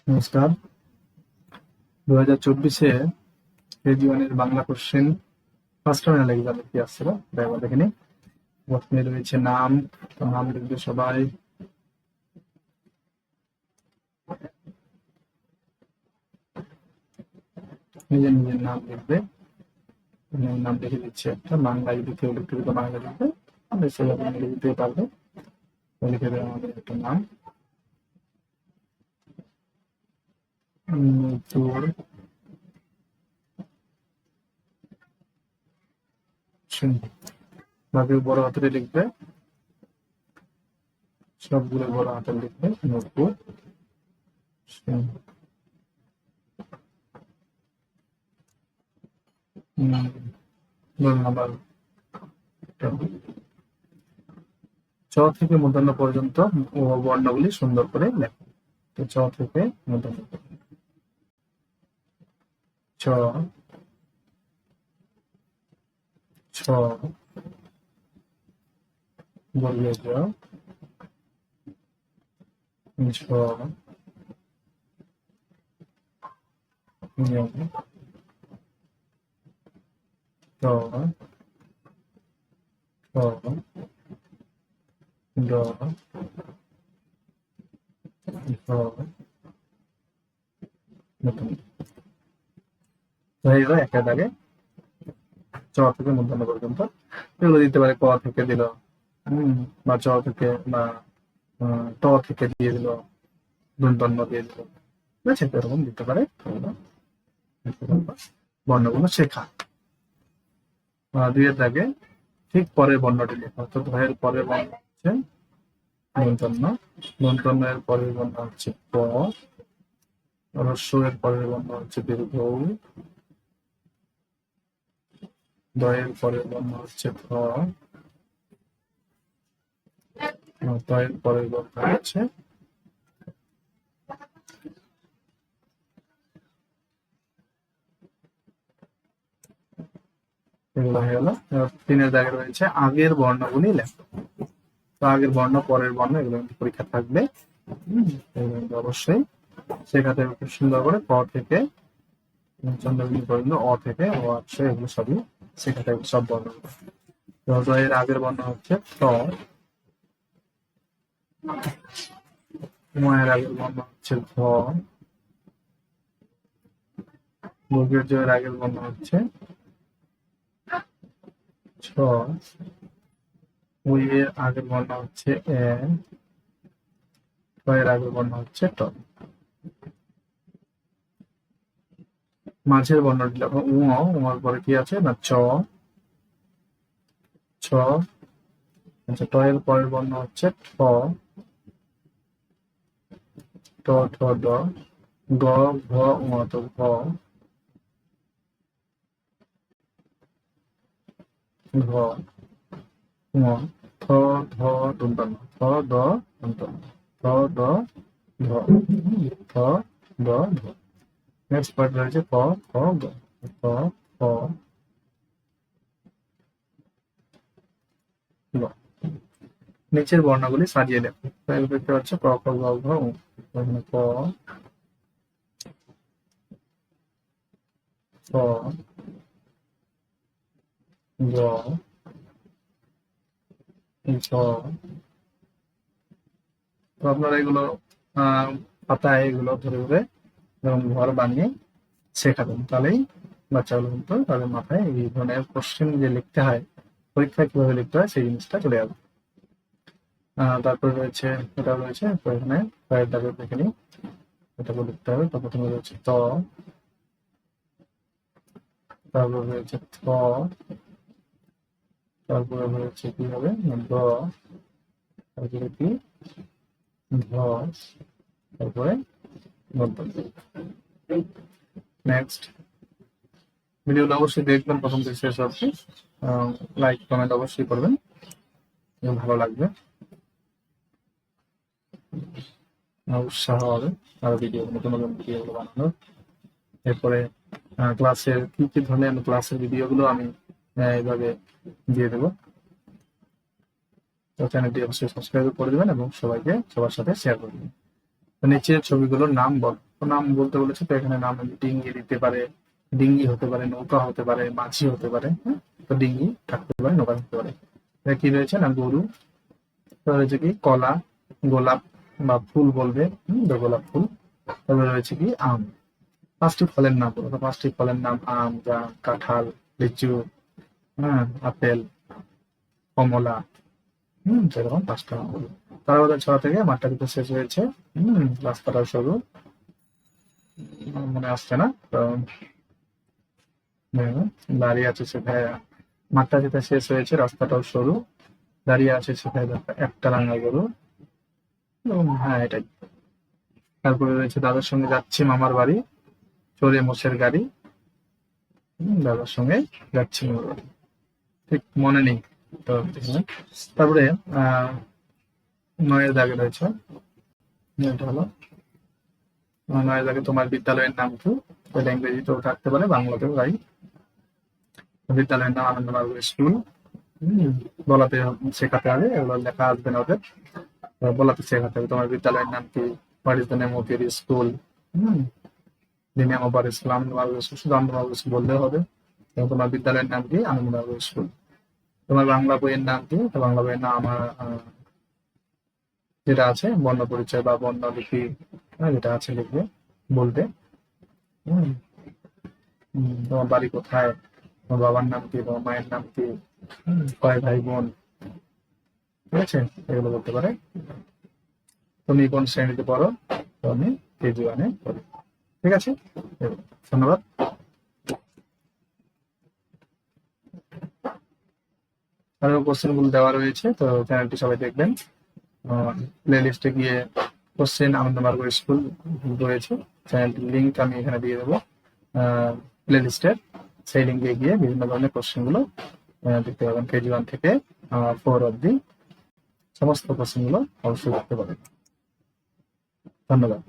নমস্কার। 2024-এ কেজি ওয়ানের Bangla question first terminal এক্সামে কি আসছিল একবার দেখে নিই। প্রথমে রয়েছে নাম, তো নাম লিখবে সবাই। নিজের নিজের নাম লিখবে। নাম লিখে দিচ্ছে একটা, বাংলা যদি কেউ লিখতে দিতে বাংলা লিখবে, আমরা সেভাবে লিখে দিতে পারবে। লিখে দেবে আমাদের একটা নাম। তোর বাকি বড় হাতেরে লিখবে, সবগুলো বড় হাতের লিখবে। নতুন নাম্বার চ থেকে মূর্ধন্য পর্যন্ত বর্ণগুলি সুন্দর করে লেখো। তো চ থেকে মূর্ধন্য চ, ছ, বললে জ, ঝ, ঞ, ট, ঠ, ড, ঢ, হয়ে গেল একটা দাগে চ থেকে মূর্ধন্য পর্যন্ত। এগুলো দিতে পারে ক থেকে দিল, বা চ থেকে, বা ট থেকে দিয়ে দিল, দন্তন্য দিয়ে দিল, ঠিক আছে? এরকম দিতে পারে। বর্ণগুলো শেখা। 2-এর দাগে ঠিক পরের বর্ণটি লেখা, অর্থাৎ ভয়ের পরের বর্ণ হচ্ছে দন্তন্য, দন্তন্যের পরের বর্ণ হচ্ছে প, হ্রস্ব এর পরের বর্ণ হচ্ছে দীর্ঘ, দয়ের পরের বর্ণ হচ্ছে থ, তয়ের পরের বর্ণ হচ্ছে এগুলো হয়ে গেল। 3-এর দাগে রয়েছে আগের বর্ণগুলি লেখো। তো আগের বর্ণ, পরের বর্ণ, এগুলো কিন্তু পরীক্ষা থাকবে, অবশ্যই শেখাতে হবে খুব সুন্দর করে। ক থেকে চন্দ্রবিন্দু পর্যন্ত, অ থেকে ও আছে, এগুলো সবই শেখাতে হবে, সব বর্ণ। তো এর আগের বর্ণ হচ্ছে ত, এর আগের বর্ণ হচ্ছে ধ, বর্গের জয়ের আগের বর্ণ হচ্ছে ছ, ওই এর আগের বর্ণ হচ্ছে এ, এর আগের বর্ণ হচ্ছে ট। মাঝের বর্ণটি লেখো উ, উমার পরে কি আছে না চ, ছ, আচ্ছা, ট এর পরের বর্ণ হচ্ছে ঠ, ট, ঠ, ড, গ, ঘ, ঙ, তো ঘ, ঘ, ঙ, থ, ধ, দন্তন্য, থ, দ, দন্তন্য, থ, দ, ধ, থ, দ, ধ। নেক্সট পার্ট রয়েছে ক, খ, গ, ক, খ, গ। নিচের বর্ণগুলি সাজিয়ে লেখো। দেখতে পাচ্ছ ক, খ, গ, ঘ, ঙ। এখানে ক, খ, গ, ঝ। তো আপনারা এগুলো পাতায় এগুলো ধরে ধরে এবং ঘর বানিয়ে শেখাবেন, তাহলেই বাচ্চাগুলো কিন্তু তাদের মাথায় এই ধরনের কোশ্চেন যে লিখতে হয়, পরীক্ষায় কিভাবে লিখতে হয় সেই জিনিসটা চলে যাবে। তারপরে রয়েছে, এটা রয়েছে, তো এখানে কয়েক দাগে দেখে নিই, এটাকে লিখতে হবে। তো প্রথমে রয়েছে ত, তারপর রয়েছে থ, তারপরে রয়েছে কি হবে দ, তারপরে কি ধ, তারপরে নেক্সট। ভিডিওটা অবশ্যই দেখবেন প্রথম থেকে শেষ অবধি, লাইক কমেন্ট অবশ্যই করবেন, ভালো লাগবে, উৎসাহ হবে আরো ভিডিও, নতুন নতুন ভিডিও বানানোর। এরপরে ক্লাসের কি কি ধরনের ক্লাসের ভিডিওগুলো আমি এইভাবে দিয়ে দেবো। তো চ্যানেলটি অবশ্যই সাবস্ক্রাইব করে দেবেন এবং সবাইকে সবার সাথে শেয়ার করে দেবেন। তো নিচে ছবিগুলোর নাম বল, তো নাম বলতে বলেছে, তো এখানে নাম ডিঙ্গি দিতে পারে, ডিঙ্গি হতে পারে, নৌকা হতে পারে, মাঝি হতে পারে, হ্যাঁ? তো ডিঙ্গি থাকতে পারে, নৌকা থাকতে পারে। এটা কি রয়েছে না গরু, তো রয়েছে কি কলা, গোলাপ বা ফুল বলবে, তো গোলাপ ফুল। তারপরে রয়েছে কি আম। পাঁচটি ফলের নাম বলো, তো পাঁচটি ফলের নাম আম, জাম, কাঁঠাল, লিচু, হ্যাঁ, আপেল, কমলা, সেরকম পাঁচটা নাম বলো। তারাবাজার ছড়া থেকে মাঠটা দিতে শেষ হয়েছে, রাস্তাটাও সরু, মনে আসছে না তো। দাঁড়িয়ে আছে সেখানে, মাঠটা যেটা শেষ হয়েছে, রাস্তাটাও সরু, দাঁড়িয়ে আছে সেখানে একটা রাঙা গরু, হ্যাঁ এটাই। তারপরে রয়েছে দাদার সঙ্গে যাচ্ছি মামার বাড়ি, চড়ে মোষের গাড়ি, দাদার সঙ্গে যাচ্ছি মামার বাড়ি, ঠিক মনে নেই তো। তারপরে আহ 9 দাগে রয়েছে, এটা হলো 9 দাগে তোমার বিদ্যালয়ের নাম কি, এটা ইংরেজিতেও থাকতে পারে, বাংলাতেও তাই। বিদ্যালয়ের নাম আনন্দমার্গ স্কুল, বলাতে শেখাতে হবে, এগুলো লেখা আসবে না ওদের, বলাতে শেখাতে হবে। তোমার বিদ্যালয়ের নাম কি, what is the name of your school, the name of our school, Ananda Marga school, শুধু আনন্দমার্গ স্কুল বললে হবে। এবং তোমার বিদ্যালয়ের নাম কি, আনন্দমার্গ স্কুল। তোমার বাংলা বইয়ের নাম কি, তো বাংলা বইয়ের নাম আমার যেটা আছে বর্ণ পরিচয় বা বর্ণলিপি, যেটা আছে লিখবে, বলবে। হম তোমার বাড়ি কোথায়, তোমার বাবার নাম কি, তোমার মায়ের নাম কি, কয় ভাই বোন, ঠিক আছে, এগুলো বলতে পারে। তুমি কোন শ্রেণীতে পড়ো, তো আমি কেজি ওয়ানে পড়ি, ঠিক আছে। ধন্যবাদ। আরো কোশ্চেন গুলো দেওয়া রয়েছে, তো চ্যানেলটি সবাই দেখবেন। প্লে লিস্টে গিয়ে কোশ্চেন আনন্দমার্গ স্কুল রয়েছে, চ্যানেলটির লিঙ্ক আমি এখানে দিয়ে দেবো প্লে লিস্টের, সেই লিঙ্কে গিয়ে বিভিন্ন ধরনের কোশ্চেন গুলো দেখতে পাবেন, কেজি 1 থেকে 4 অব্দি সমস্ত কোশ্চেন গুলো অবশ্যই দেখতে পাবেন। ধন্যবাদ।